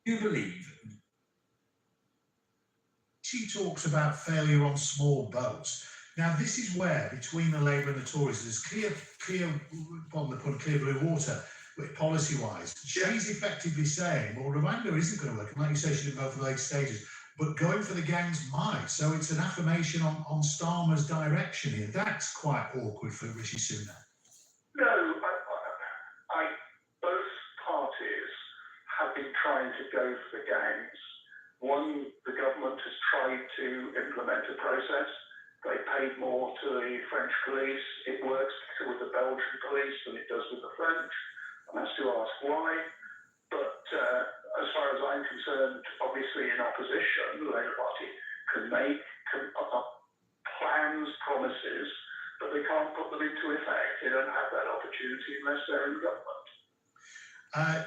Do you believe she talks about failure on small boats? Now, this is where, between the Labour and the Tories, there's clear blue water, policy-wise. She's effectively saying, well, Rwanda isn't going to work, and like you say, she didn't vote for the late stages, but going for the gangs might. So it's an affirmation on Starmer's direction here. That's quite awkward for Rishi Sunak. No, both parties have been trying to go for the gangs. One, the government has tried to implement a process. They paid more to the French police. It works better with the Belgian police than it does with the French. I'm asked to ask why. But as far as I'm concerned, obviously in opposition, the Labour Party can put up plans, promises, but they can't put them into effect. They don't have that opportunity unless they're in government.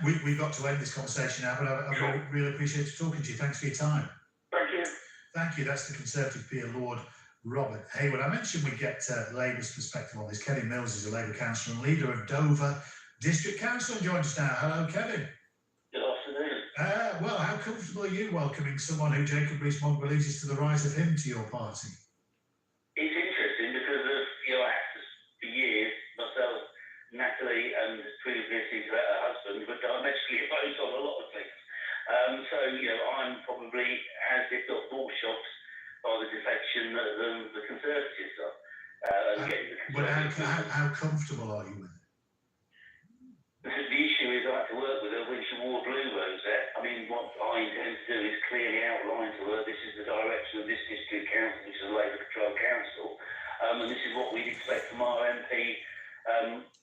We've got to end this conversation now, but I really appreciate talking to you. Thanks for your time. Thank you. Thank you. That's the Conservative peer, Lord Robert Hayward. I mentioned we get Labour's perspective on this. Kevin Mills is a Labour councillor and leader of Dover District Council. Joins us now. Hello, Kevin. Good afternoon. Well, how comfortable are you welcoming someone who Jacob Rees-Mogg believes is to the right of him to your party? It's interesting because of your actors for years, myself, Natalie, and previously her husband, were diametrically opposed on a lot of things. So, I'm probably, as if not more shocked by the defection than the Conservatives are. But how comfortable are you with it? The issue is I had to work with her when she wore blue rosette. I mean, what I intend to do is clearly outline to her this is the direction of this district council, which is a Labour-controlled council, and this is what we'd expect from our MP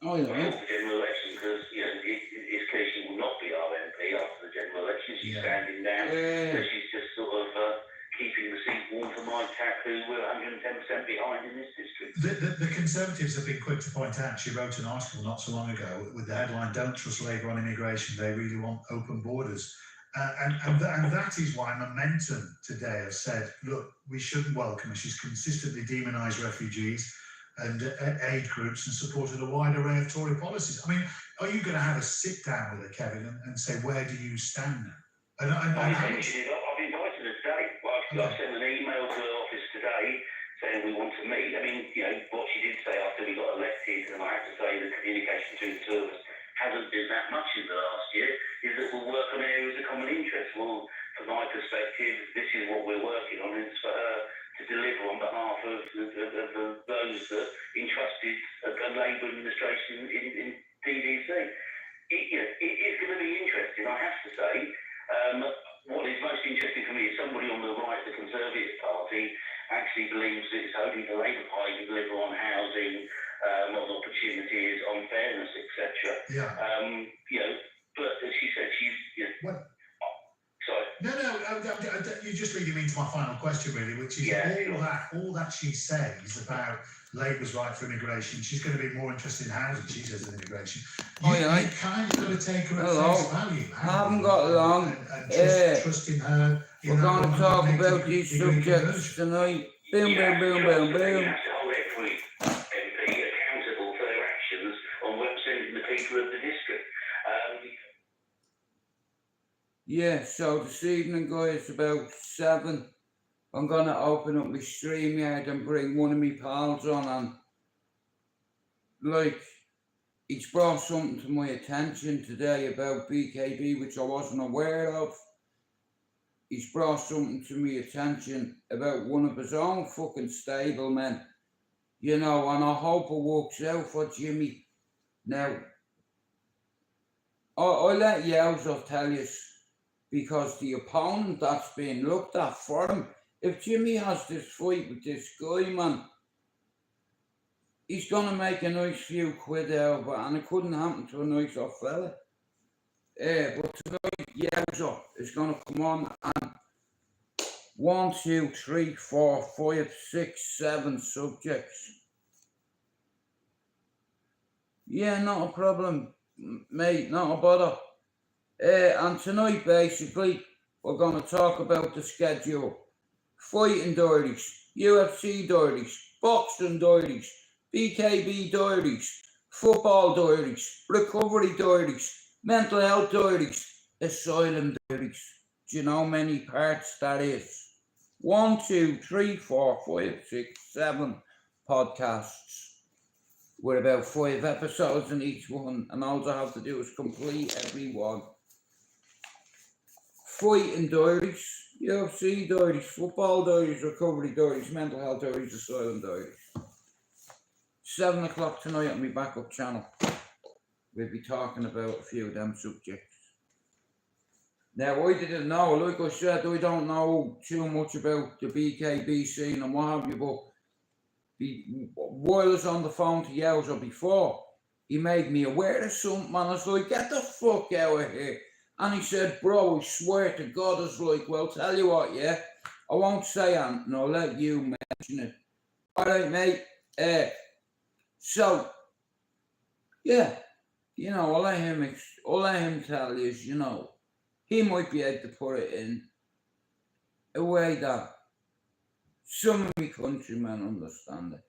before the general election, because it's clear she will not be our MP after the general election. She's standing down, so she's just sort of keeping the seat warm for Mike Tack, who we're 110% behind in this district. The Conservatives have been quick to point out, she wrote an article not so long ago with the headline, "Don't trust Labour on immigration, they really want open borders." And that is why Momentum today have said, look, we shouldn't welcome her. She's consistently demonised refugees and aid groups and supported a wide array of Tory policies. I mean, are you going to have a sit down with her, Kevin, and say, where do you stand now? I've invited her today. I sent an email to her office today saying we want to meet. I mean, what she did say after we got elected, and I have to say the communication between the two of us hasn't been that much in the last year, is that we'll work on areas of common interest. Well, from my perspective, this is what we're working on. It's for her to deliver on behalf of those that entrusted a Labour administration in DDC. It's going to be interesting, I have to say. What is most interesting for me is somebody on the right, the Conservative Party, actually believes that it's only the Labour Party to deliver on housing, on opportunities, on fairness, etc. But as she said, sorry. No, you're just leading me into my final question, really, which is all that she says about Labour's right for immigration. She's going to be more interested in housing, she says, than immigration. You kind of got to take her at face value. I haven't got long. And trust in her. We're going to talk about these subjects tonight. Boom, boom, boom, boom, boom. You have to hold every MP accountable for their actions on representing the people of the district. So this evening, guys, about 7, I'm going to open up my StreamYard and bring one of my pals on, and he's brought something to my attention today about BKB, which I wasn't aware of. He's brought something to my attention about one of his own fucking stablemen, and I hope it works out for Jimmy. Now, I'll let Yowza tell you, because the opponent that's being looked at for him, if Jimmy has this fight with this guy, man, he's going to make a nice few quid out of it, and it couldn't happen to a nicer fella. But tonight, Yowza is going to come on and 1, 2, 3, 4, 5, 6, 7 subjects. Not a problem, mate, not a bother. And tonight, basically, We're going to talk about the schedule, fighting diaries, UFC diaries, boxing diaries, BKB diaries, football diaries, recovery diaries, mental health diaries, asylum diaries. Do you know how many parts that is? 1, 2, 3, 4, 5, 6, 7 podcasts with about 5 episodes in each one, and all I have to do is complete every one. Fighting diaries, UFC diaries, football diaries, recovery diaries, mental health diaries, asylum diaries. 7 o'clock tonight on my backup channel. We'll be talking about a few of them subjects. Now, I didn't know, like I said, I don't know too much about the BKB scene and what have you, but while I was on the phone to Yowza before, he made me aware of something, and I was like, get the fuck out of here. And he said, bro, I swear to God, I was like, well, tell you what, yeah, I won't say anything, I'll let you mention it. All right, mate. So, yeah, you know, I'll let him tell you, you know, he might be able to put it in a way that some of my countrymen understand it.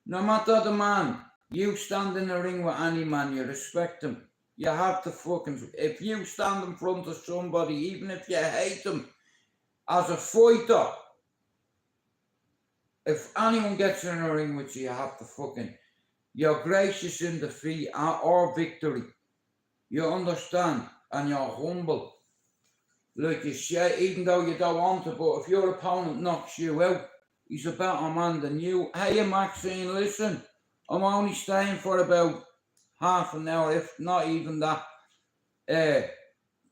No matter the man, you stand in the ring with any man, you respect him. You have to fucking, if you stand in front of somebody, even if you hate them, as a fighter, if anyone gets in a ring with you, you have to fucking, you're gracious in defeat or victory. You understand, and you're humble. Like you say, even though you don't want to, but if your opponent knocks you out, he's a better man than you. Hey, Maxine, listen, I'm only staying for about half an hour, if not even that.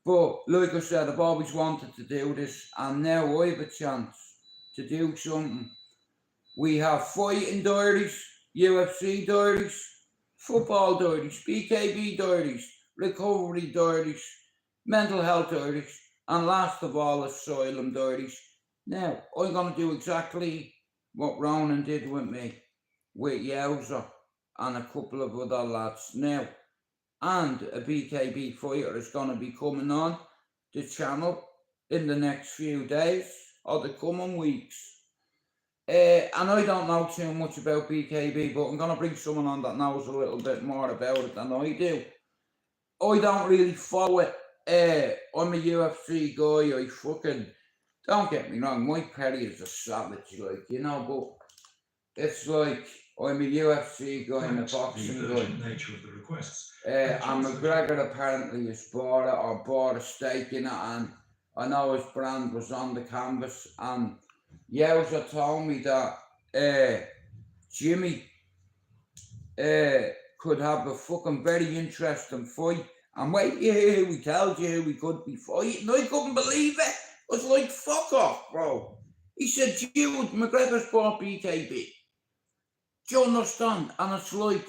But like I said, I've always wanted to do this, and now I have a chance to do something. We have fighting diaries, UFC diaries, football diaries, BKB diaries, recovery diaries, mental health diaries, and last of all, asylum diaries. Now, I'm going to do exactly what Ronan did with me, with Yowza and a couple of other lads. Now, and a BKB fighter is going to be coming on the channel in the next few days or the coming weeks. And I don't know too much about BKB, but I'm going to bring someone on that knows a little bit more about it than I do. I don't really follow it. I'm a UFC guy. I fucking, don't get me wrong, Mike Perry is a savage, like, you know, but it's like, I'm a UFC guy and a boxing guy. Nature of the requests. And McGregor apparently has bought a stake in it, and I know his brand was on the canvas, and Yowza told me that Jimmy could have a fucking very interesting fight. And wait, you hear who he tells you who he could be fighting. I couldn't believe it. I was like, fuck off, bro. He said, Jude, McGregor's bought BKB. Do you understand? And it's like,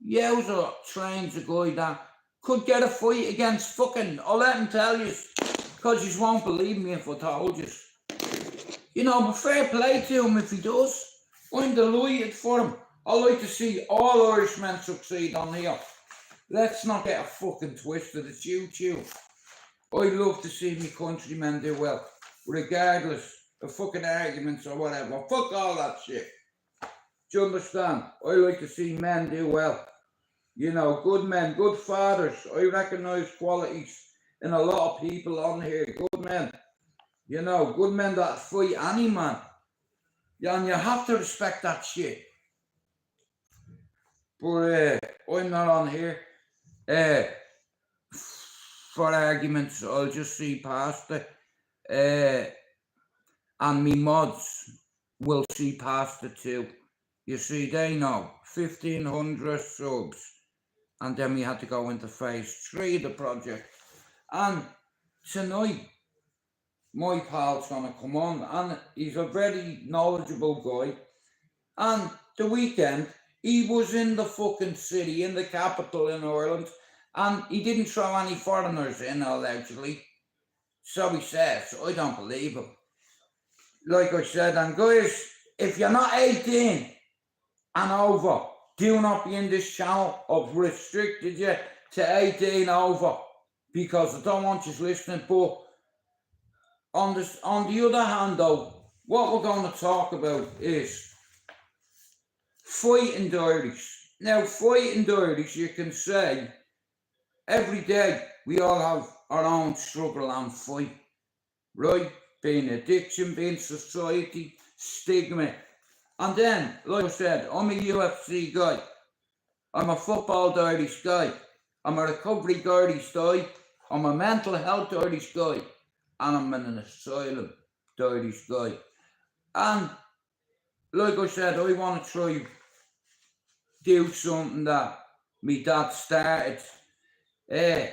Yowza trains a guy that could get a fight against fucking, I'll let him tell you, because you won't believe me if I told you. You know, but fair play to him if he does. I'm delighted for him. I like to see all Irishmen succeed on here. Let's not get a fucking twisted. It's YouTube. I love to see my countrymen do well, regardless of fucking arguments or whatever. Fuck all that shit. Do you understand? I like to see men do well. You know, good men, good fathers. I recognise qualities in a lot of people on here. Good men. You know, good men that fight any man. Yeah, and you have to respect that shit. But I'm not on here for arguments. I'll just see past it. And me mods will see past it too. You see, they know 1,500 subs, and then we had to go into phase 3 of the project. And tonight, my pal's gonna come on, and he's a very knowledgeable guy. And the weekend, he was in the fucking city, in the capital in Ireland, and he didn't throw any foreigners in, allegedly. So he says, I don't believe him. Like I said, and guys, if you're not 18 and over, do not be in this channel. I've restricted you to 18 over because I don't want you listening. But on the other hand, though, what we're going to talk about is fighting diaries. Now, fighting diaries, you can say every day we all have our own struggle and fight, right? Being addiction, being society, stigma. And then, like I said, I'm a UFC guy. I'm a football diaries guy. I'm a recovery diaries guy. I'm a mental health diaries guy. And I'm an asylum diaries guy. And like I said, I want to try do something that my dad started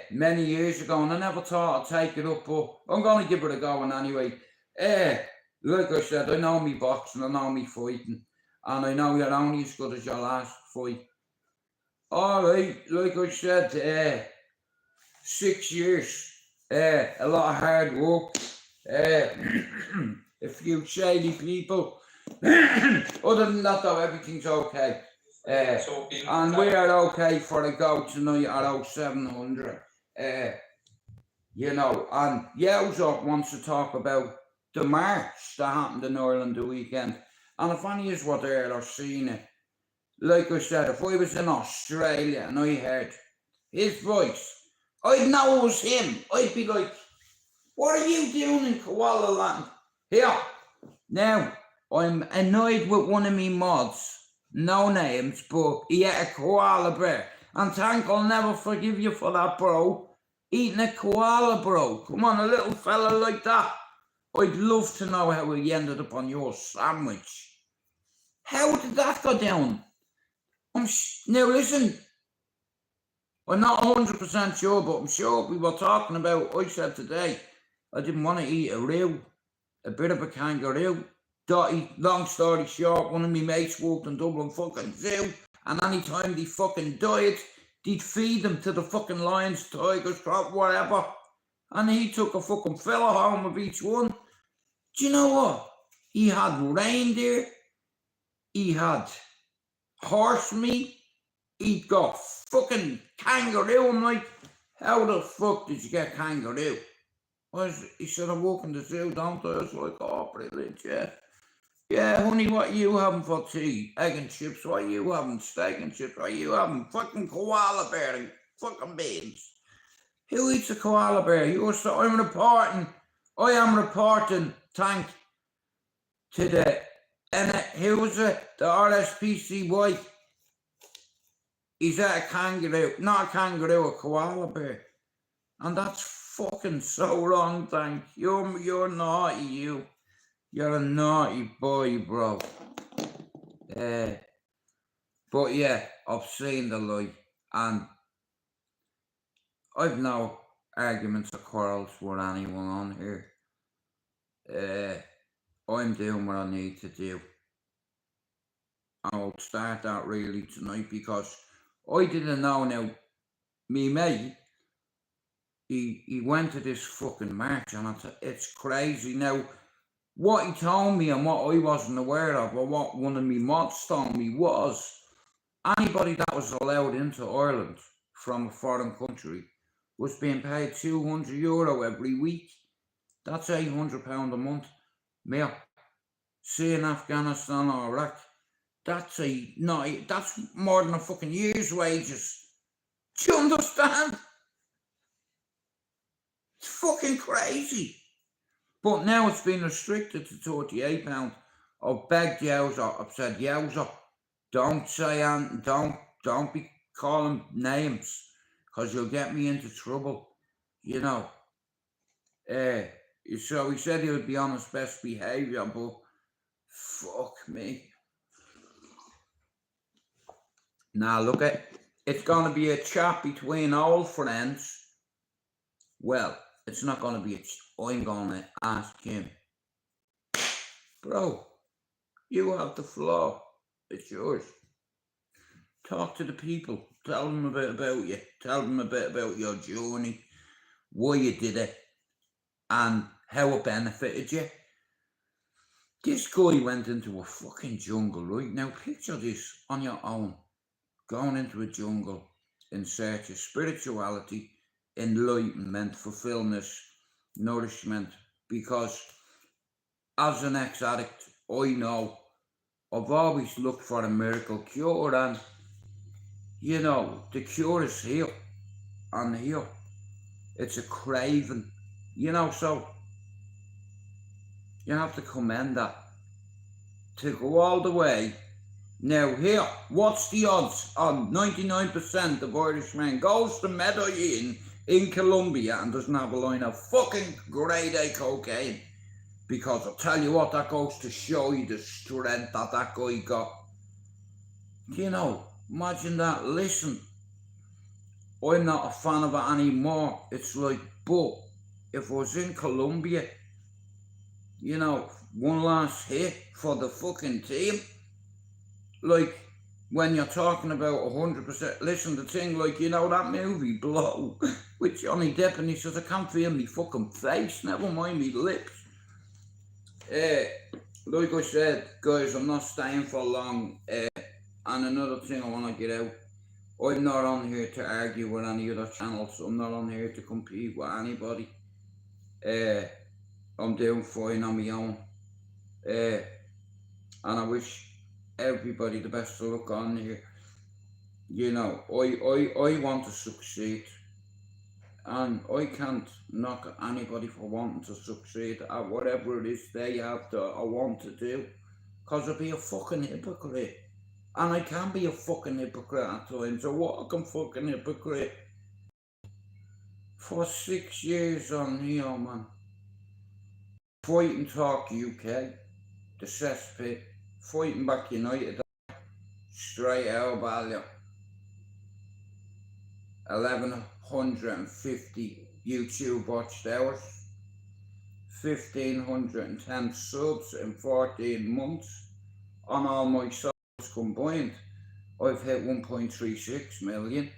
many years ago, and I never thought I'd take it up, but I'm going to give it a go anyway. Like I said, I know me boxing, I know me fighting, and I know you're only as good as your last fight. Alright, like I said, 6 years, a lot of hard work, a few shady people. Other than that though, everything's okay. And we are okay for a go tonight at 0700. You know, and Yowza wants to talk about the march that happened in Ireland the weekend. And if any of you were there or seen it, like I said, if I was in Australia and I heard his voice, I'd know it was him. I'd be like, what are you doing in Koala Land? Here. Now, I'm annoyed with one of me mods. No names, but he ate a koala bear. And Tank, I'll never forgive you for that, bro. Eating a koala, bro. Come on, a little fella like that. I'd love to know how he ended up on your sandwich. How did that go down? Now listen, I'm not 100% sure, but I'm sure we were talking about, I said today, I didn't want to eat a roo, a bit of a kangaroo. Dotty, long story short, one of my mates worked in Dublin fucking zoo, and any time they fucking died, they'd feed them to the fucking lions, tigers, crop, whatever. And he took a fucking fella home of each one. Do you know what? He had reindeer, he had horse meat, he got fucking kangaroo. I'm like, how the fuck did you get kangaroo? He said, I work in the zoo, don't I? I was like, oh, brilliant, yeah. Yeah, honey, what are you having for tea? Egg and chips. What are you having? Steak and chips. What are you having? Fucking koala bear and fucking beans. Who eats a koala bear? I am reporting, Tank, to the, who was it? The RSPCY. He's at a kangaroo, not a kangaroo, a koala bear. And that's fucking so wrong, Tank. You're naughty, you. You're a naughty boy, bro. But yeah, I've seen the light, and I've no arguments or quarrels with anyone on here. I'm doing what I need to do. And I'll start that really tonight because I didn't know now. Me mate, he went to this fucking march, and it's crazy now. What he told me and what I wasn't aware of, or what one of me mods told me, was anybody that was allowed into Ireland from a foreign country was being paid €200 every week. That's £800 a month. Now, see in Afghanistan or Iraq, that's more than a fucking year's wages. Do you understand? It's fucking crazy. But now it's been restricted to £38. I've begged Yowza, I've said, Yowza, don't say anything, don't be calling names, because you'll get me into trouble, you know. So he said he would be on his best behaviour, but fuck me. Now look, it's going to be a chat between old friends. Well, it's not going to be I'm going to ask him, bro, you have the floor, it's yours. Talk to the people, tell them a bit about you, tell them a bit about your journey, why you did it, and how it benefited you. This guy went into a fucking jungle, right? Now picture this on your own, going into a jungle, in search of spirituality, enlightenment, fulfillment, nourishment. Because as an ex-addict, I know I've always looked for a miracle cure, and you know, the cure is here and here. It's a craving, you know, so you have to commend that. To go all the way. Now here, what's the odds on 99% of Irishmen goes to Medellin in Colombia and doesn't have a line of fucking grade A cocaine? Because I'll tell you what, that goes to show you the strength that that guy got. You know, imagine that. Listen, I'm not a fan of it anymore. It's like, but if I was in Colombia, you know, one last hit for the fucking team. Like, when you're talking about 100%, listen, the thing, like, you know, that movie, Blow, with Johnny Depp, and he says, I can't feel me fucking face, never mind me lips. Like I said, guys, I'm not staying for long. And another thing I want to get out, I'm not on here to argue with any other channels. I'm not on here to compete with anybody. I'm doing fine on my own. And I wish everybody the best of luck on here. You know, I want to succeed. And I can't knock anybody for wanting to succeed at whatever it is they have to or want to do. Because I'd be a fucking hypocrite. And I can be a fucking hypocrite at times. I walk a fucking hypocrite. For 6 years on here, man. Fighting Talk UK, the cesspit, Fighting Back United, STRAIGHTOUTTABALLYER, 1150 YouTube watched hours, 1510 subs in 14 months. On all my subs combined, I've hit 1.36 million.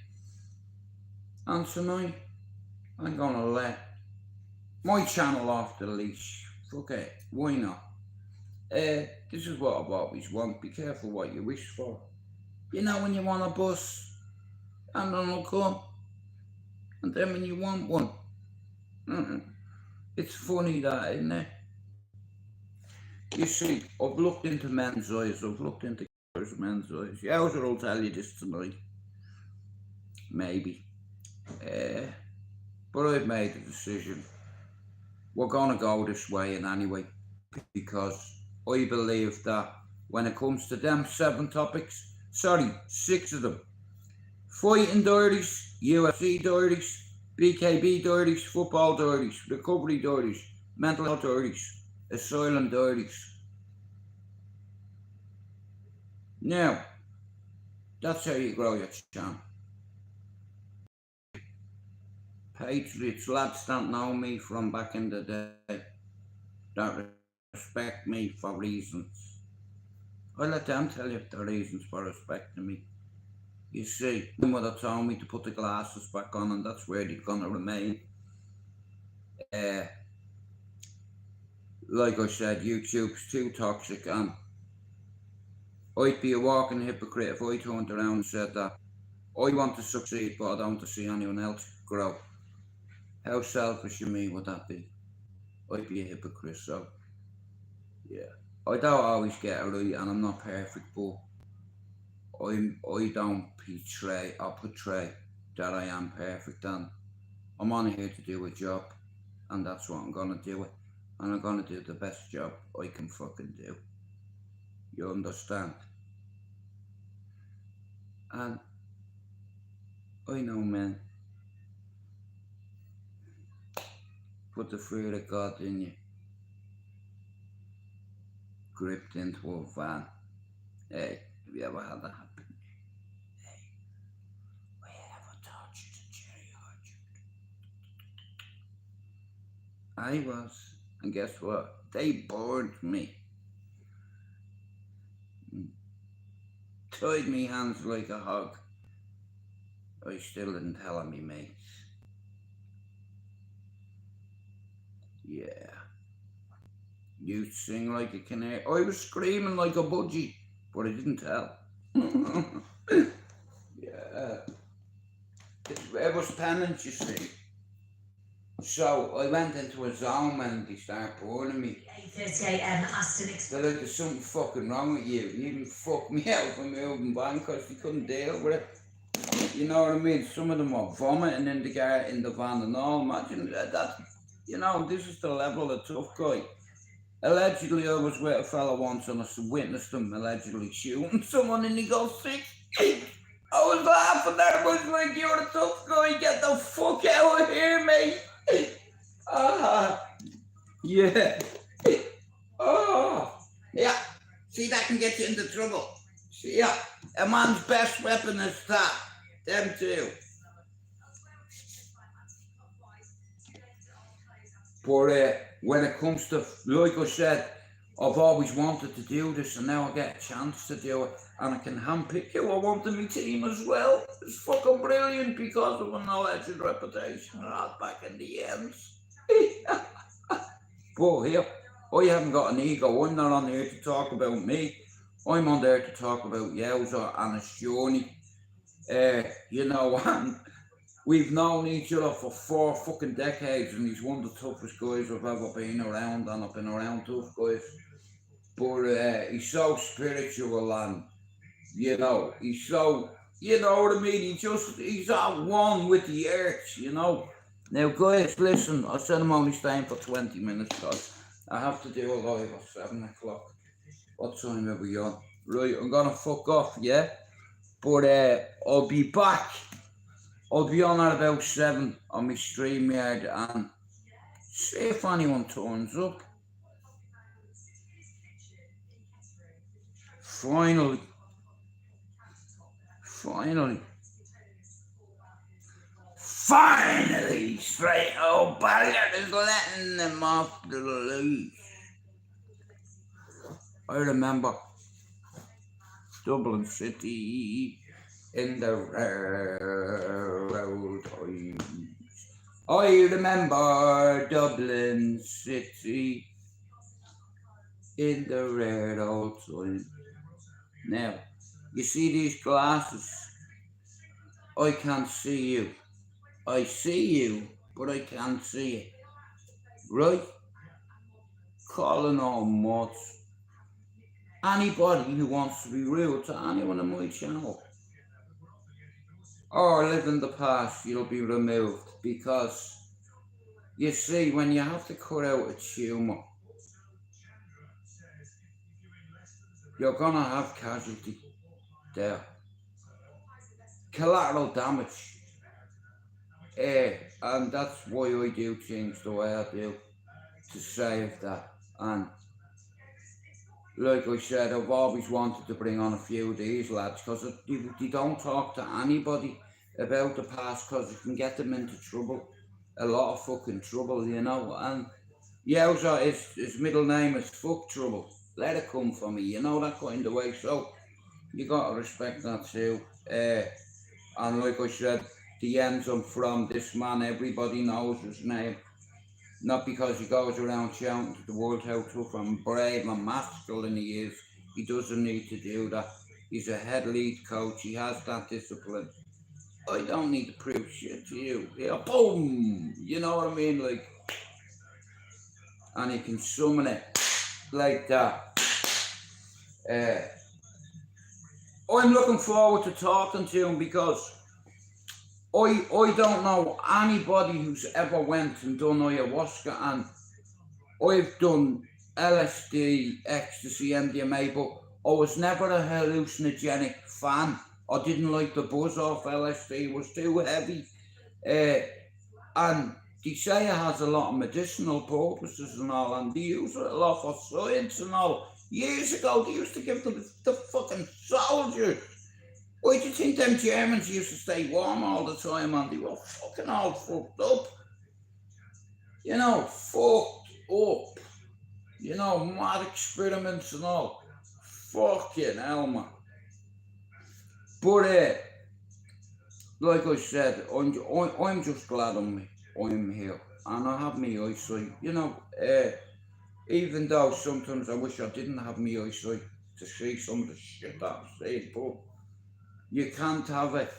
And tonight, I'm gonna let my channel off the leash. Fuck it, why not? This is what I've always wanted. Be careful what you wish for. You know, when you want a bus, and then it'll come. And then when you want one, it's funny that, isn't it? You see, I've looked into men's eyes. I've looked into men's eyes. Yowzer will tell you this tonight. Maybe. But I've made a decision. We're gonna go this way in any way, because I believe that when it comes to them 7 topics, 6 of them, fighting dirties, UFC dirties, BKB dirties, football dirties, recovery dirties, mental health dirties, asylum dirties. Now, that's how you grow your channel. Patriots, lads don't know me from back in the day, don't respect me for reasons. I let them tell you the reasons for respecting me. You see, my mother told me to put the glasses back on, and that's where they're gonna remain. Like I said, YouTube's too toxic, and I'd be a walking hypocrite if I turned around and said that I want to succeed, but I don't want to see anyone else grow. How selfish of me would that be? I'd be a hypocrite, so yeah. I don't always get it right, and I'm not perfect, but I don't portray that I am perfect, and I'm on here to do a job, and that's what I'm gonna do it, and I'm gonna do the best job I can fucking do. You understand? And I know, man, put the fear of God in you, gripped into a van. Hey, have you ever had that happen? Hey, we ever touched a cherry orchard? I was, and guess what? They bored me. Tied me hands like a hog. I still didn't tell me mates. Yeah. You sing like a canary. I was screaming like a budgie, but I didn't tell. Yeah. was penance, you see. So I went into a zone when they started boring me. 8:38 Aston Express. They're like, there's something fucking wrong with you. You even fucked me out from moving van because they couldn't deal with it. You know what I mean? Some of them were vomiting in the van and all. Imagine that. You know, this is the level of tough guy. Allegedly, I was with a fella once and I witnessed him allegedly shooting someone and he goes sick. I was laughing at him. I was like, you're a tough guy. Get the fuck out of here, mate. Yeah. Oh, yeah. See, that can get you into trouble. See, yeah. A man's best weapon is that. Them too. But when it comes to, like I said, I've always wanted to do this and now I get a chance to do it and I can handpick who I want in my team as well. It's fucking brilliant because of an alleged reputation right back in the ends. But here, I haven't got an ego. I'm not on here to talk about me. I'm on there to talk about Yowza and his journey. You know, and we've known each other for 4 fucking decades and he's one of the toughest guys I've ever been around and I've been around tough guys. But he's so spiritual and, you know, he's so, you know what I mean? He's at one with the earth, you know. Now guys, listen, I said I'm only staying for 20 minutes because I have to do a live at 7 o'clock. What time are we on? Right, I'm gonna fuck off, yeah? But I'll be back. I'll be on at about 7 on my StreamYard and see if anyone turns up. Finally, STRAIGHTOUTTABALLYER is letting them off the leash. I remember Dublin City in the railroad times. I remember Dublin City in the rare old time. Now, you see these glasses? I can't see you. I see you, but I can't see it. Right? Calling all mods. Anybody who wants to be rude to anyone on my channel or live in the past, you'll be removed because you see, when you have to cut out a tumour, you're gonna have casualty there. Collateral damage. And that's why I do things the way I do, to save that. And like I said, I've always wanted to bring on a few of these lads because they don't talk to anybody about the past because it can get them into trouble. A lot of fucking trouble, you know. And Yowza, his middle name is Fuck Trouble. Let it come for me, you know, that kind of way. So you gotta respect that too. And like I said, the ends I'm from, this man, everybody knows his name. Not because he goes around shouting to the world how tough and brave and masculine he is. He doesn't need to do that. He's a head lead coach. He has that discipline. I don't need to prove shit to you. Yeah, boom! You know what I mean? Like, and he can summon it like that. I'm looking forward to talking to him because I don't know anybody who's ever went and done ayahuasca, and I've done LSD, ecstasy, MDMA, but I was never a hallucinogenic fan. I didn't like the buzz off LSD, it was too heavy. And they say it has a lot of medicinal purposes and all, and they use it a lot for science and all. Years ago, they used to give them the fucking soldiers. Why do you think them Germans used to stay warm all the time and they were fucking all fucked up? You know, fucked up. You know, mad experiments and all. Fucking hell, man. But, like I said, I'm just glad I'm here. And I have my eyesight, you know. Even though sometimes I wish I didn't have my eyesight to see some of the shit that I'm saying, but you can't have it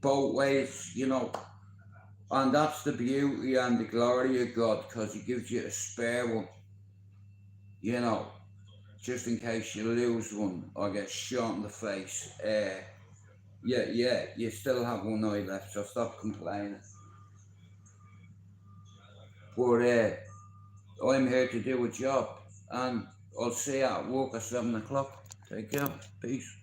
both ways, you know. And that's the beauty and the glory of God, because He gives you a spare one, you know, just in case you lose one or get shot in the face. Yeah, you still have one eye left, so stop complaining. But I'm here to do a job, and I'll see you at work at 7 o'clock. Take care. Peace.